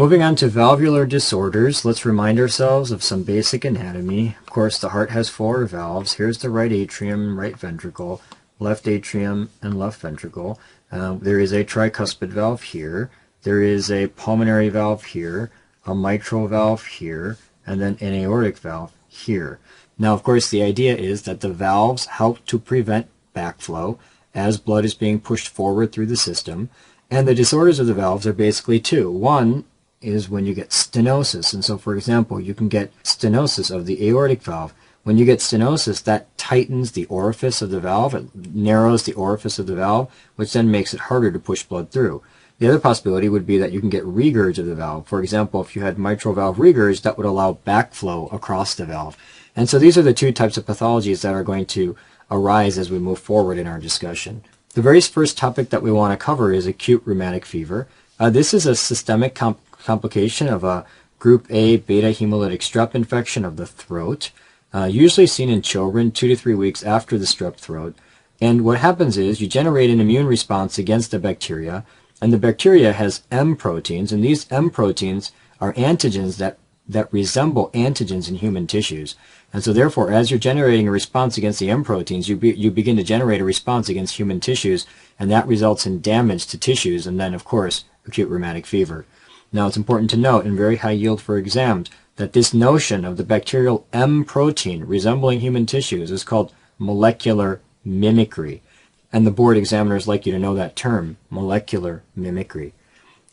Moving on to valvular disorders, let's remind ourselves of some basic anatomy. Of course, the heart has four valves. Here's the right atrium, right ventricle, left atrium, and left ventricle. There is a tricuspid valve here. There is a pulmonary valve here, a mitral valve here, and then an aortic valve here. Now, of course, the idea is that the valves help to prevent backflow as blood is being pushed forward through the system. And the disorders of the valves are basically two. One is when you get stenosis. And so, for example, you can get stenosis of the aortic valve. When you get stenosis, that tightens the orifice of the valve. It narrows the orifice of the valve, which then makes it harder to push blood through. The other possibility would be that you can get regurg of the valve. For example, if you had mitral valve regurg, that would allow backflow across the valve. And so these are the two types of pathologies that are going to arise as we move forward in our discussion. The very first topic that we want to cover is acute rheumatic fever. This is a systemic complication of a group A beta hemolytic strep infection of the throat, usually seen in children 2 to 3 weeks after the strep throat. And what happens is you generate an immune response against the bacteria, and the bacteria has M proteins, and these M proteins are antigens that resemble antigens in human tissues. And so therefore, as you're generating a response against the M proteins, you begin to generate a response against human tissues, and that results in damage to tissues, and then, of course, acute rheumatic fever. Now, it's important to note in very high yield for exams that this notion of the bacterial M protein resembling human tissues is called molecular mimicry. And the board examiners like you to know that term, molecular mimicry.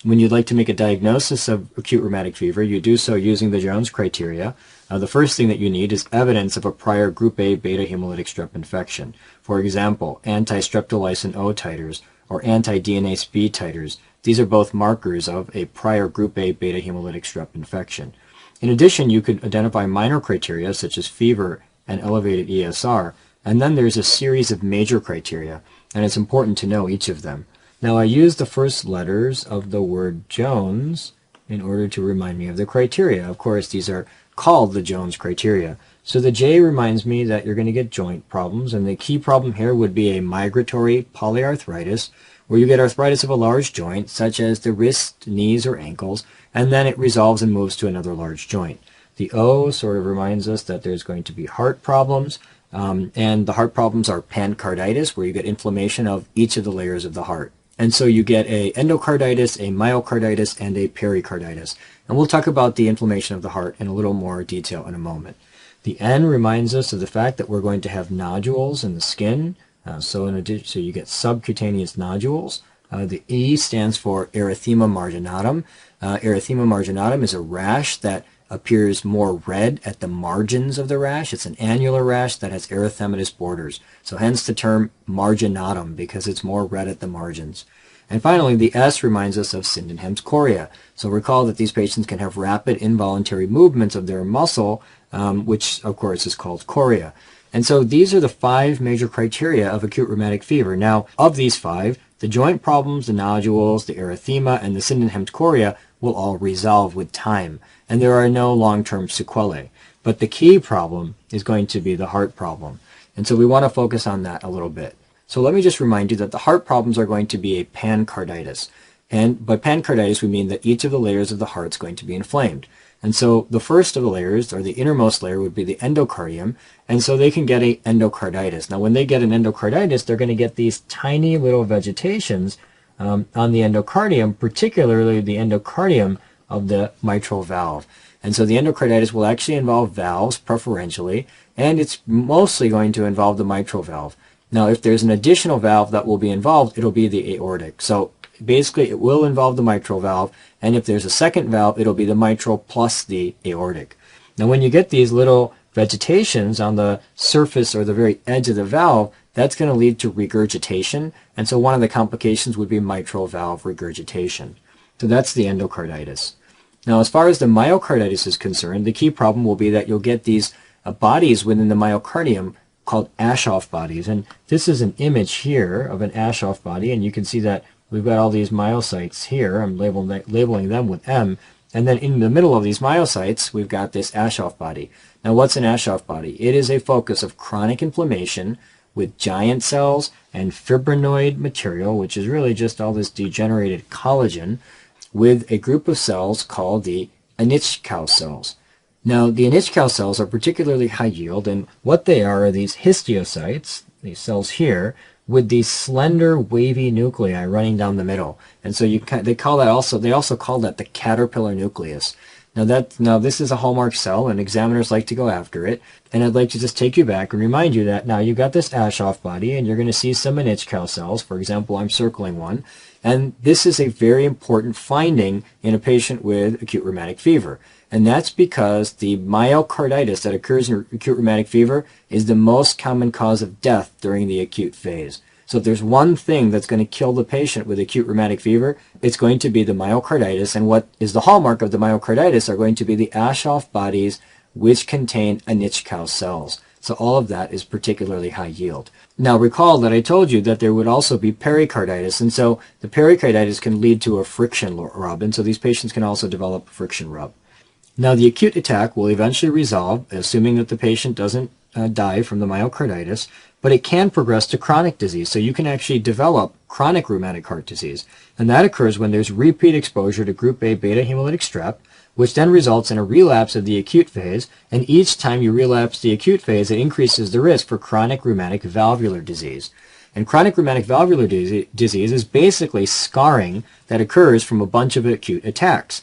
When you'd like to make a diagnosis of acute rheumatic fever, you do so using the Jones criteria. The first thing that you need is evidence of a prior group A beta hemolytic strep infection. For example, anti-streptolysin O titers or anti-DNase B titers. These are both markers of a prior group A beta hemolytic strep infection. In addition, you could identify minor criteria such as fever and elevated ESR, and then there's a series of major criteria, and it's important to know each of them. Now, I use the first letters of the word Jones in order to remind me of the criteria. Of course, these are called the Jones criteria. So the J reminds me that you're going to get joint problems, and the key problem here would be a migratory polyarthritis, where you get arthritis of a large joint, such as the wrist, knees, or ankles, and then it resolves and moves to another large joint. The O sort of reminds us that there's going to be heart problems, and the heart problems are pancarditis, where you get inflammation of each of the layers of the heart. And so you get a endocarditis, a myocarditis, and a pericarditis. And we'll talk about the inflammation of the heart in a little more detail in a moment. The N reminds us of the fact that we're going to have nodules in the skin. So you get subcutaneous nodules. The E stands for erythema marginatum. Erythema marginatum is a rash that appears more red at the margins of the rash. It's an annular rash that has erythematous borders. So hence the term marginatum, because it's more red at the margins. And finally, the S reminds us of Sydenham's chorea. So recall that these patients can have rapid involuntary movements of their muscle, which of course is called chorea. And so these are the 5 major criteria of acute rheumatic fever. Now, of these 5, the joint problems, the nodules, the erythema, and the Sydenham's chorea will all resolve with time, and there are no long-term sequelae. But the key problem is going to be the heart problem, and so we want to focus on that a little bit. So let me just remind you that the heart problems are going to be a pancarditis, and by pancarditis we mean that each of the layers of the heart is going to be inflamed. And so the first of the layers, or the innermost layer, would be the endocardium, and so they can get an endocarditis. Now when they get an endocarditis, they're going to get these tiny little vegetations on the endocardium, particularly the endocardium of the mitral valve. And so the endocarditis will actually involve valves preferentially, and it's mostly going to involve the mitral valve. Now if there's an additional valve that will be involved, it'll be the aortic. So basically it will involve the mitral valve, and if there's a second valve, it'll be the mitral plus the aortic. Now when you get these little vegetations on the surface or the very edge of the valve, that's going to lead to regurgitation, and so one of the complications would be mitral valve regurgitation. So that's the endocarditis. Now as far as the myocarditis is concerned, the key problem will be that you'll get these bodies within the myocardium called Aschoff bodies, and this is an image here of an Aschoff body, and you can see that we've got all these myocytes here. I'm labeling them with M, and then in the middle of these myocytes we've got this Aschoff body. Now what's an Aschoff body? It is a focus of chronic inflammation with giant cells and fibrinoid material, which is really just all this degenerated collagen. with a group of cells called the Anichkow cells. Now, the Anichkow cells are particularly high yield, and what they are these histiocytes, these cells here, with these slender, wavy nuclei running down the middle. And so they also call that the caterpillar nucleus. Now this is a hallmark cell, and examiners like to go after it. And I'd like to just take you back and remind you that now you've got this Aschoff body, and you're going to see some Anichkow cells. For example, I'm circling one. And this is a very important finding in a patient with acute rheumatic fever. And that's because the myocarditis that occurs in acute rheumatic fever is the most common cause of death during the acute phase. So if there's one thing that's going to kill the patient with acute rheumatic fever, it's going to be the myocarditis. And what is the hallmark of the myocarditis are going to be the Aschoff bodies which contain Anichkow cells. So all of that is particularly high yield. Now recall that I told you that there would also be pericarditis, and so the pericarditis can lead to a friction rub, and so these patients can also develop a friction rub. Now the acute attack will eventually resolve, assuming that the patient doesn't die from the myocarditis, but it can progress to chronic disease. So you can actually develop chronic rheumatic heart disease, and that occurs when there's repeat exposure to group A beta hemolytic strep, which then results in a relapse of the acute phase, and each time you relapse the acute phase, it increases the risk for chronic rheumatic valvular disease. And chronic rheumatic valvular disease is basically scarring that occurs from a bunch of acute attacks.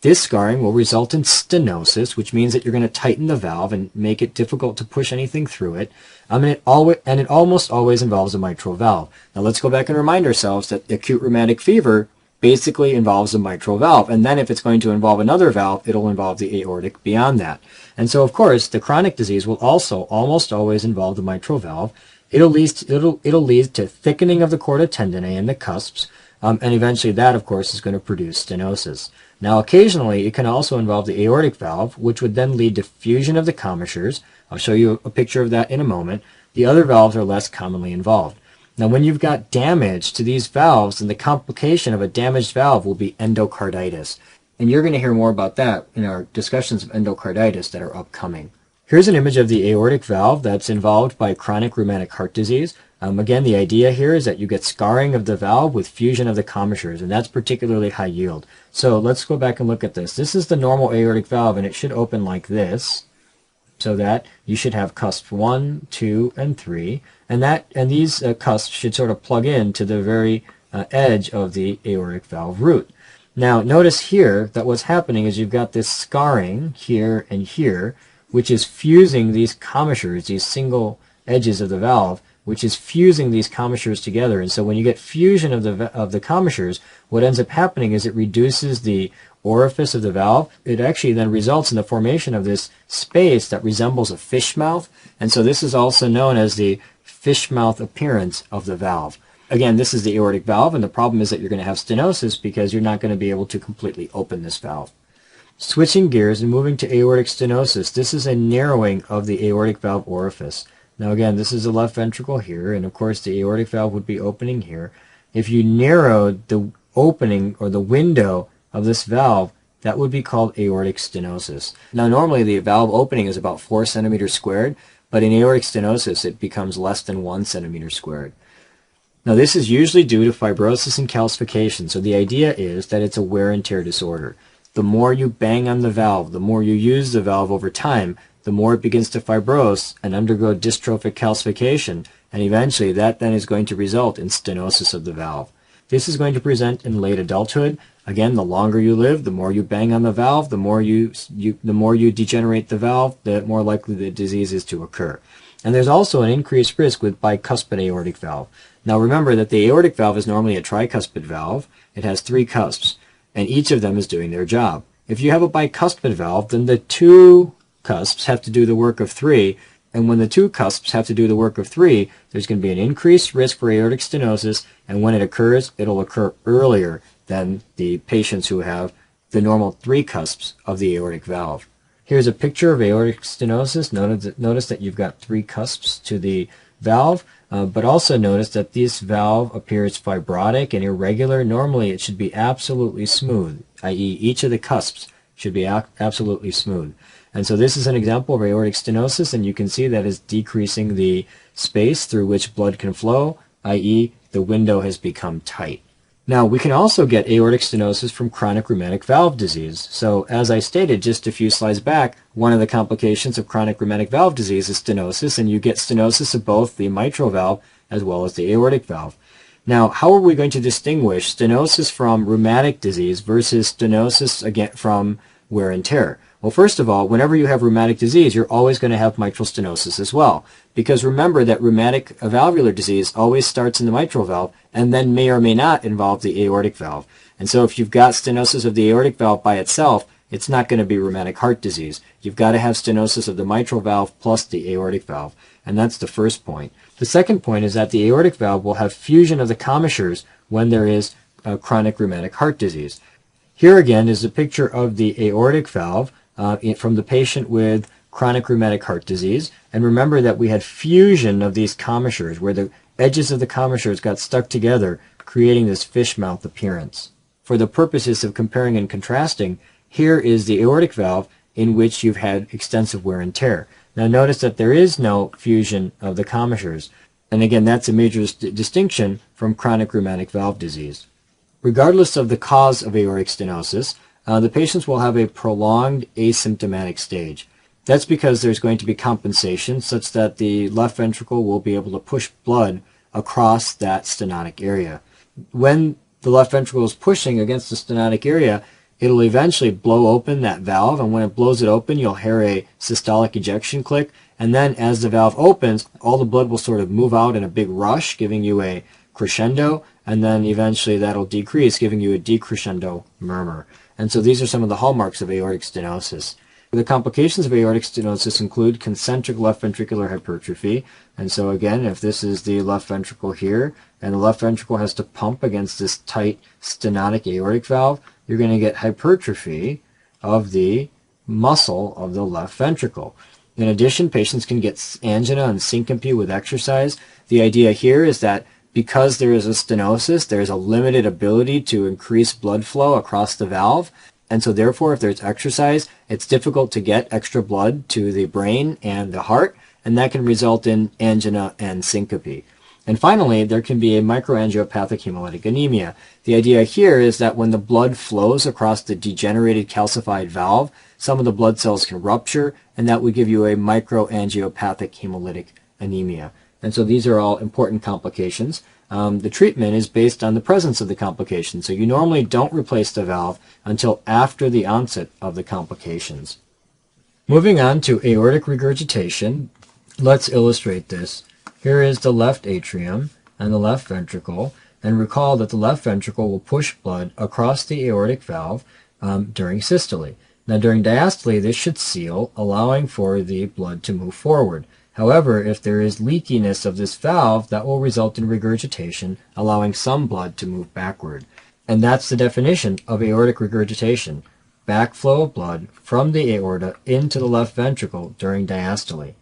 This scarring will result in stenosis, which means that you're going to tighten the valve and make it difficult to push anything through it. And it almost always involves a mitral valve. Now let's go back and remind ourselves that acute rheumatic fever basically involves a mitral valve. And then if it's going to involve another valve, it'll involve the aortic beyond that. And so, of course, the chronic disease will also almost always involve the mitral valve. It'll lead to thickening of the chorda tendineae and the cusps. And eventually that, of course, is going to produce stenosis. Now, occasionally, it can also involve the aortic valve, which would then lead to fusion of the commissures. I'll show you a picture of that in a moment. The other valves are less commonly involved. Now, when you've got damage to these valves, then the complication of a damaged valve will be endocarditis. And you're going to hear more about that in our discussions of endocarditis that are upcoming. Here's an image of the aortic valve that's involved by chronic rheumatic heart disease. Again, the idea here is that you get scarring of the valve with fusion of the commissures, and that's particularly high yield. So let's go back and look at this. This is the normal aortic valve, and it should open like this, so that you should have cusp 1, 2, and 3, and these cusps should sort of plug in to the very edge of the aortic valve root. Now, notice here that what's happening is you've got this scarring here and here, which is fusing these commissures, these single edges of the valve, which is fusing these commissures together. And so when you get fusion of the commissures, what ends up happening is it reduces the orifice of the valve. It actually then results in the formation of this space that resembles a fish mouth. And so this is also known as the fish mouth appearance of the valve. Again, this is the aortic valve, and the problem is that you're going to have stenosis because you're not going to be able to completely open this valve. Switching gears and moving to aortic stenosis, this is a narrowing of the aortic valve orifice. Now again, this is the left ventricle here, and of course the aortic valve would be opening here. If you narrowed the opening or the window of this valve, that would be called aortic stenosis. Now normally the valve opening is about 4 centimeters squared, but in aortic stenosis it becomes less than 1 centimeter squared. Now this is usually due to fibrosis and calcification, so the idea is that it's a wear and tear disorder. The more you bang on the valve, the more you use the valve over time, the more it begins to fibrose and undergo dystrophic calcification, and eventually that then is going to result in stenosis of the valve. This is going to present in late adulthood. Again, the longer you live, the more you bang on the valve, the more you degenerate the valve, the more likely the disease is to occur. And there's also an increased risk with bicuspid aortic valve. Now remember that the aortic valve is normally a tricuspid valve. It has 3 cusps, and each of them is doing their job. If you have a bicuspid valve, then the 2 cusps have to do the work of 3, and when the 2 cusps have to do the work of 3, there's going to be an increased risk for aortic stenosis, and when it occurs, it'll occur earlier than the patients who have the normal 3 cusps of the aortic valve. Here's a picture of aortic stenosis. Notice that you've got 3 cusps to the valve, but also notice that this valve appears fibrotic and irregular. Normally it should be absolutely smooth, i.e. each of the cusps should be absolutely smooth. And so this is an example of aortic stenosis, and you can see that it's decreasing the space through which blood can flow, i.e. the window has become tight. Now, we can also get aortic stenosis from chronic rheumatic valve disease. So, as I stated just a few slides back, one of the complications of chronic rheumatic valve disease is stenosis, and you get stenosis of both the mitral valve as well as the aortic valve. Now, how are we going to distinguish stenosis from rheumatic disease versus stenosis again from wear and tear? Well, first of all, whenever you have rheumatic disease, you're always going to have mitral stenosis as well. Because remember that rheumatic valvular disease always starts in the mitral valve and then may or may not involve the aortic valve. And so if you've got stenosis of the aortic valve by itself, it's not going to be rheumatic heart disease. You've got to have stenosis of the mitral valve plus the aortic valve. And that's the first point. The second point is that the aortic valve will have fusion of the commissures when there is chronic rheumatic heart disease. Here again is a picture of the aortic valve from the patient with chronic rheumatic heart disease. And remember that we had fusion of these commissures where the edges of the commissures got stuck together, creating this fish mouth appearance. For the purposes of comparing and contrasting, here is the aortic valve in which you've had extensive wear and tear. Now notice that there is no fusion of the commissures. And again, that's a major distinction from chronic rheumatic valve disease. Regardless of the cause of aortic stenosis, the patients will have a prolonged asymptomatic stage. That's because there's going to be compensation such that the left ventricle will be able to push blood across that stenotic area. When the left ventricle is pushing against the stenotic area, it'll eventually blow open that valve, and when it blows it open, you'll hear a systolic ejection click, and then as the valve opens, all the blood will sort of move out in a big rush, giving you a crescendo, and then eventually that'll decrease, giving you a decrescendo murmur. And so these are some of the hallmarks of aortic stenosis. The complications of aortic stenosis include concentric left ventricular hypertrophy. And so again, if this is the left ventricle here, and the left ventricle has to pump against this tight stenotic aortic valve, you're going to get hypertrophy of the muscle of the left ventricle. In addition, patients can get angina and syncope with exercise. The idea here is that because there is a stenosis, there's a limited ability to increase blood flow across the valve. And so therefore, if there's exercise, it's difficult to get extra blood to the brain and the heart, and that can result in angina and syncope. And finally, there can be a microangiopathic hemolytic anemia. The idea here is that when the blood flows across the degenerated calcified valve, some of the blood cells can rupture, and that would give you a microangiopathic hemolytic anemia. And so these are all important complications. The treatment is based on the presence of the complication. So you normally don't replace the valve until after the onset of the complications. Moving on to aortic regurgitation, let's illustrate this. Here is the left atrium and the left ventricle, and recall that the left ventricle will push blood across the aortic valve during systole. Now during diastole, this should seal, allowing for the blood to move forward. However, if there is leakiness of this valve, that will result in regurgitation, allowing some blood to move backward. And that's the definition of aortic regurgitation: backflow of blood from the aorta into the left ventricle during diastole.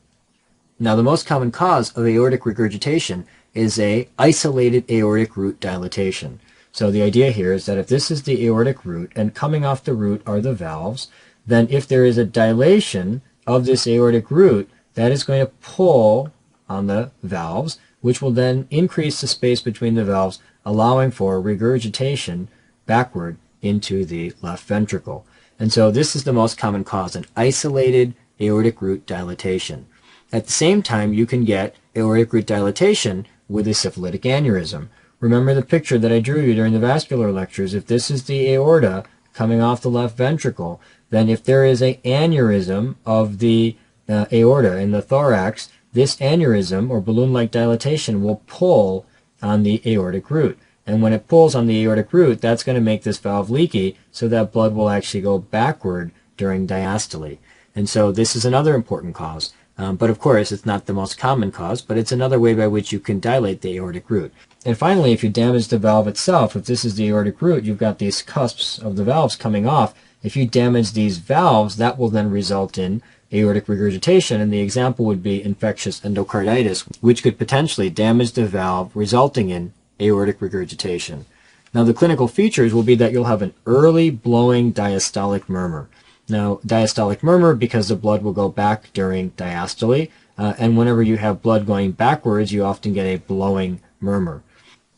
Now, the most common cause of aortic regurgitation is a isolated aortic root dilatation. So the idea here is that if this is the aortic root and coming off the root are the valves, then if there is a dilation of this aortic root, that is going to pull on the valves, which will then increase the space between the valves, allowing for regurgitation backward into the left ventricle. And so this is the most common cause, an isolated aortic root dilatation. At the same time, you can get aortic root dilatation with a syphilitic aneurysm. Remember the picture that I drew you during the vascular lectures. If this is the aorta coming off the left ventricle, then if there is an aneurysm of the aorta in the thorax, this aneurysm or balloon-like dilatation will pull on the aortic root. And when it pulls on the aortic root, that's going to make this valve leaky, so that blood will actually go backward during diastole. And so this is another important cause. But of course, it's not the most common cause, but it's another way by which you can dilate the aortic root. And finally, if you damage the valve itself, if this is the aortic root, you've got these cusps of the valves coming off. If you damage these valves, that will then result in aortic regurgitation, and the example would be infectious endocarditis, which could potentially damage the valve, resulting in aortic regurgitation. Now, the clinical features will be that you'll have an early blowing diastolic murmur. Now, diastolic murmur because the blood will go back during diastole, and whenever you have blood going backwards, you often get a blowing murmur.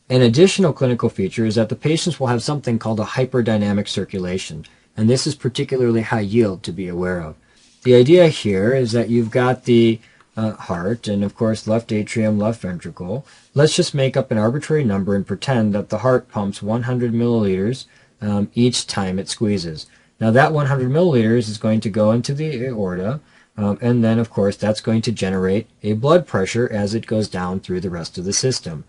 An additional clinical feature is that the patients will have something called a hyperdynamic circulation, and this is particularly high yield to be aware of. The idea here is that you've got the heart, and of course left atrium, left ventricle. Let's just make up an arbitrary number and pretend that the heart pumps 100 milliliters each time it squeezes. Now that 100 milliliters is going to go into the aorta, and then of course that's going to generate a blood pressure as it goes down through the rest of the system.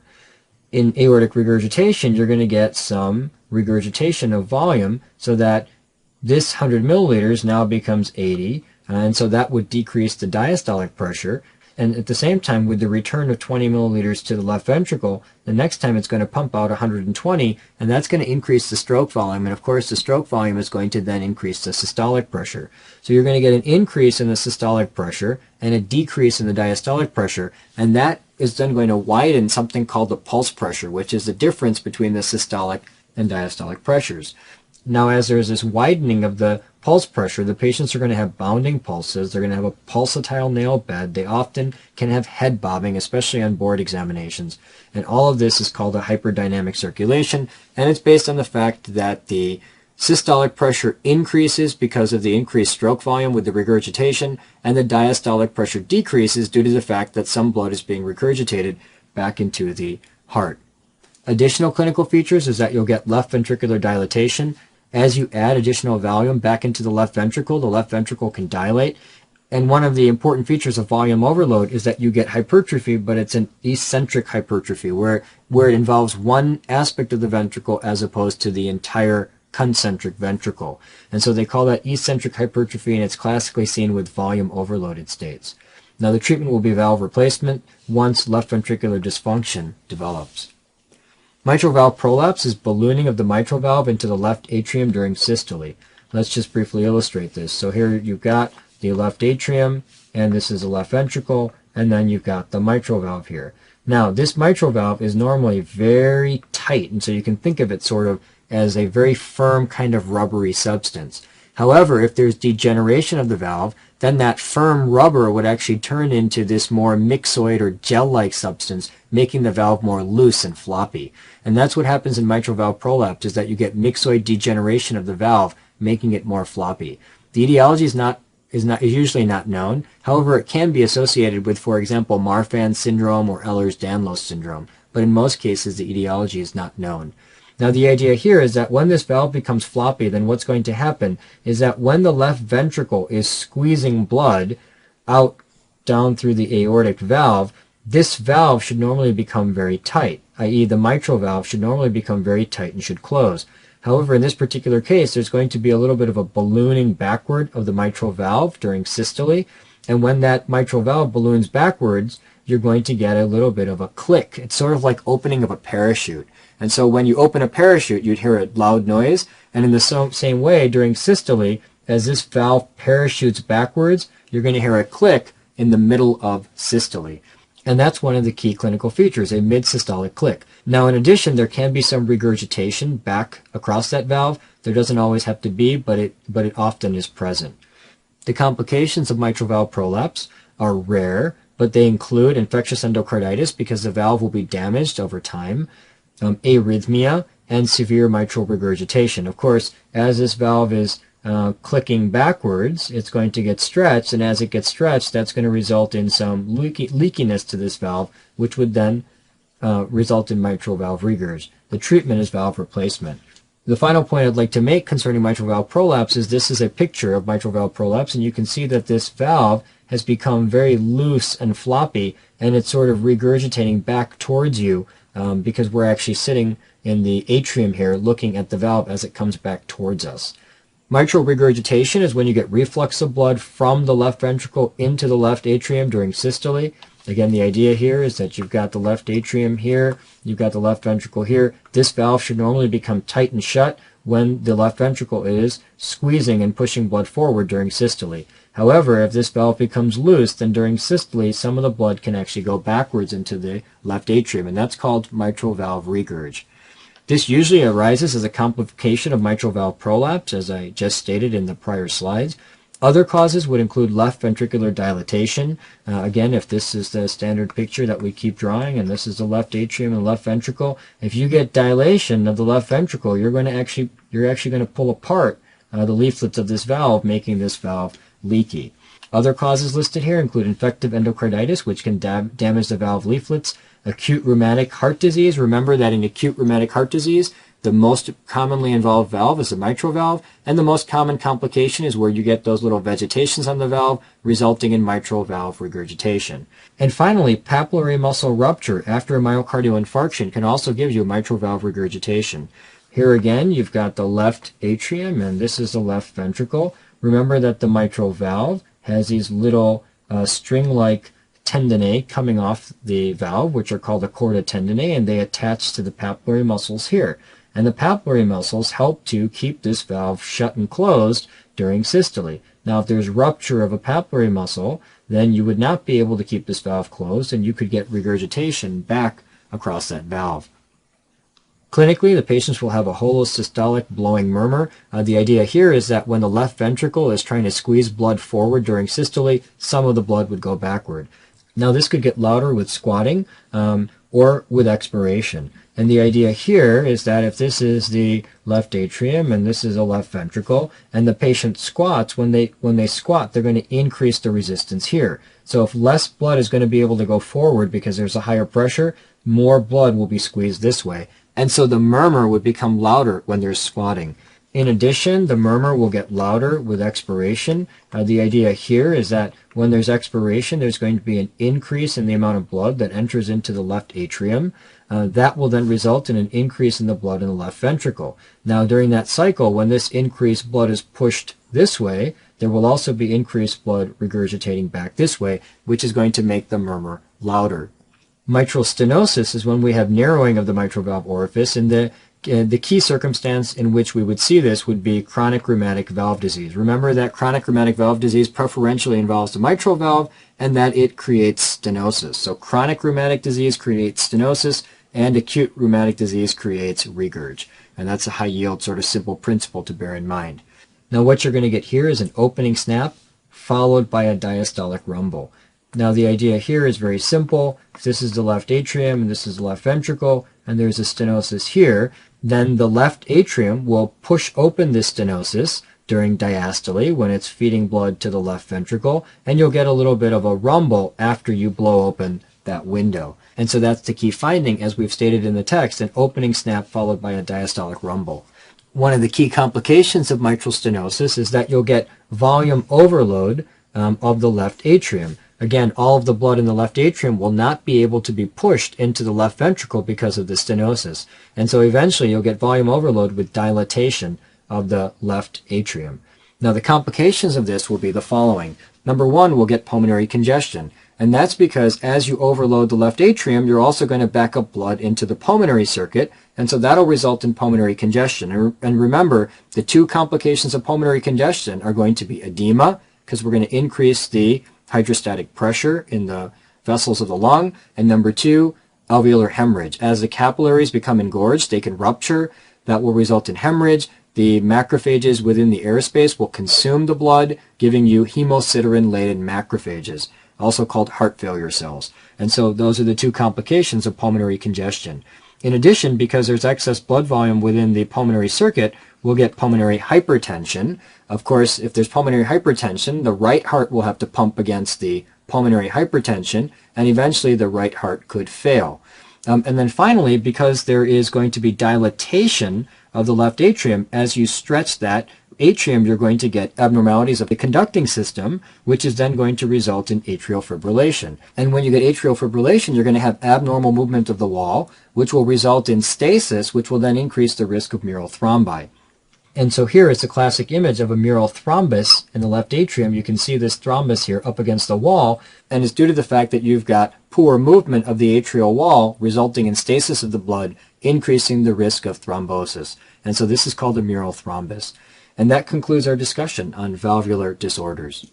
In aortic regurgitation, you're going to get some regurgitation of volume so that this 100 milliliters now becomes 80, and so that would decrease the diastolic pressure. And at the same time, with the return of 20 milliliters to the left ventricle, the next time it's going to pump out 120, and that's going to increase the stroke volume. And of course, the stroke volume is going to then increase the systolic pressure. So you're going to get an increase in the systolic pressure and a decrease in the diastolic pressure, and that is then going to widen something called the pulse pressure, which is the difference between the systolic and diastolic pressures. Now, as there's this widening of the pulse pressure, the patients are going to have bounding pulses. They're going to have a pulsatile nail bed. They often can have head bobbing, especially on board examinations. And all of this is called a hyperdynamic circulation, and it's based on the fact that the systolic pressure increases because of the increased stroke volume with the regurgitation, and the diastolic pressure decreases due to the fact that some blood is being regurgitated back into the heart. Additional clinical features is that you'll get left ventricular dilatation. As you add additional volume back into the left ventricle can dilate. And one of the important features of volume overload is that you get hypertrophy, but it's an eccentric hypertrophy where it involves one aspect of the ventricle as opposed to the entire concentric ventricle. And so they call that eccentric hypertrophy, and it's classically seen with volume overloaded states. Now the treatment will be valve replacement once left ventricular dysfunction develops. Mitral valve prolapse is ballooning of the mitral valve into the left atrium during systole. Let's just briefly illustrate this. So here you've got the left atrium, and this is the left ventricle, and then you've got the mitral valve here. Now, this mitral valve is normally very tight, and so you can think of it sort of as a very firm kind of rubbery substance. However, if there's degeneration of the valve, then that firm rubber would actually turn into this more mixoid or gel-like substance, making the valve more loose and floppy. And that's what happens in mitral valve prolapse, is that you get mixoid degeneration of the valve, making it more floppy. The etiology is usually not known. However, it can be associated with, for example, Marfan syndrome or Ehlers-Danlos syndrome. But in most cases, the etiology is not known. Now the idea here is that when this valve becomes floppy, then what's going to happen is that when the left ventricle is squeezing blood out down through the aortic valve, this valve should normally become very tight, i.e. the mitral valve should normally become very tight and should close. However, in this particular case, there's going to be a little bit of a ballooning backward of the mitral valve during systole, and when that mitral valve balloons backwards, you're going to get a little bit of a click. It's sort of like opening of a parachute. And so when you open a parachute, you'd hear a loud noise, and in the same way, during systole, as this valve parachutes backwards, you're going to hear a click in the middle of systole. And that's one of the key clinical features, a mid-systolic click. Now, in addition, there can be some regurgitation back across that valve. There doesn't always have to be, but it often is present. The complications of mitral valve prolapse are rare, but they include infectious endocarditis because the valve will be damaged over time, arrhythmia, and severe mitral regurgitation. Of course, as this valve is clicking backwards, it's going to get stretched, and as it gets stretched, that's going to result in some leakiness to this valve, which would then result in mitral valve regurg. The treatment is valve replacement. The final point I'd like to make concerning mitral valve prolapse is this is a picture of mitral valve prolapse, and you can see that this valve has become very loose and floppy, and it's sort of regurgitating back towards you because we're actually sitting in the atrium here looking at the valve as it comes back towards us. Mitral regurgitation is when you get reflux of blood from the left ventricle into the left atrium during systole. Again, the idea here is that you've got the left atrium here, you've got the left ventricle here. This valve should normally become tight and shut when the left ventricle is squeezing and pushing blood forward during systole. However, if this valve becomes loose, then during systole, some of the blood can actually go backwards into the left atrium, and that's called mitral valve regurg. This usually arises as a complication of mitral valve prolapse, as I just stated in the prior slides. Other causes would include left ventricular dilatation. Again, if this is the standard picture that we keep drawing, and this is the left atrium and left ventricle, if you get dilation of the left ventricle, you're actually going to pull apart the leaflets of this valve, making this valve leaky. Other causes listed here include infective endocarditis, which can damage the valve leaflets, acute rheumatic heart disease. Remember that in acute rheumatic heart disease, the most commonly involved valve is the mitral valve, and the most common complication is where you get those little vegetations on the valve, resulting in mitral valve regurgitation. And finally, papillary muscle rupture after a myocardial infarction can also give you mitral valve regurgitation. Here again, you've got the left atrium, and this is the left ventricle. Remember that the mitral valve has these little string-like tendonae coming off the valve, which are called the chorda tendonae, and they attach to the papillary muscles here. And the papillary muscles help to keep this valve shut and closed during systole. Now, if there's rupture of a papillary muscle, then you would not be able to keep this valve closed, and you could get regurgitation back across that valve. Clinically, the patients will have a holosystolic blowing murmur. The idea here is that when the left ventricle is trying to squeeze blood forward during systole, some of the blood would go backward. Now, this could get louder with squatting or with expiration. And the idea here is that if this is the left atrium and this is a left ventricle, and the patient squats, when they squat, they're going to increase the resistance here. So if less blood is going to be able to go forward because there's a higher pressure, more blood will be squeezed this way. And so the murmur would become louder when there's squatting. In addition, the murmur will get louder with expiration. The idea here is that when there's expiration, there's going to be an increase in the amount of blood that enters into the left atrium. That will then result in an increase in the blood in the left ventricle. Now, during that cycle, when this increased blood is pushed this way, there will also be increased blood regurgitating back this way, which is going to make the murmur louder. Mitral stenosis is when we have narrowing of the mitral valve orifice, and the key circumstance in which we would see this would be chronic rheumatic valve disease. Remember that chronic rheumatic valve disease preferentially involves the mitral valve and that it creates stenosis. So chronic rheumatic disease creates stenosis, and acute rheumatic disease creates regurg. And that's a high yield sort of simple principle to bear in mind. Now what you're going to get here is an opening snap followed by a diastolic rumble. Now the idea here is very simple. If this is the left atrium and this is the left ventricle and there's a stenosis here, then the left atrium will push open this stenosis during diastole when it's feeding blood to the left ventricle, and you'll get a little bit of a rumble after you blow open that window. And so that's the key finding, as we've stated in the text, an opening snap followed by a diastolic rumble. One of the key complications of mitral stenosis is that you'll get volume overload of the left atrium. Again, all of the blood in the left atrium will not be able to be pushed into the left ventricle because of the stenosis. And so eventually you'll get volume overload with dilatation of the left atrium. Now the complications of this will be the following. Number one, we'll get pulmonary congestion. And that's because as you overload the left atrium, you're also going to back up blood into the pulmonary circuit, and so that'll result in pulmonary congestion. And remember, the two complications of pulmonary congestion are going to be edema, because we're going to increase the hydrostatic pressure in the vessels of the lung, and number two, alveolar hemorrhage. As the capillaries become engorged, they can rupture. That will result in hemorrhage. The macrophages within the airspace will consume the blood, giving you hemosiderin-laden macrophages, also called heart failure cells. And so those are the two complications of pulmonary congestion. In addition, because there's excess blood volume within the pulmonary circuit, we'll get pulmonary hypertension. Of course, if there's pulmonary hypertension, the right heart will have to pump against the pulmonary hypertension, and eventually the right heart could fail. And then finally, because there is going to be dilatation of the left atrium, as you stretch that atrium, you're going to get abnormalities of the conducting system, which is then going to result in atrial fibrillation. And when you get atrial fibrillation, you're going to have abnormal movement of the wall, which will result in stasis, which will then increase the risk of mural thrombi. And so here is a classic image of a mural thrombus in the left atrium. You can see this thrombus here up against the wall, and it's due to the fact that you've got poor movement of the atrial wall, resulting in stasis of the blood, increasing the risk of thrombosis. And so this is called a mural thrombus. And that concludes our discussion on valvular disorders.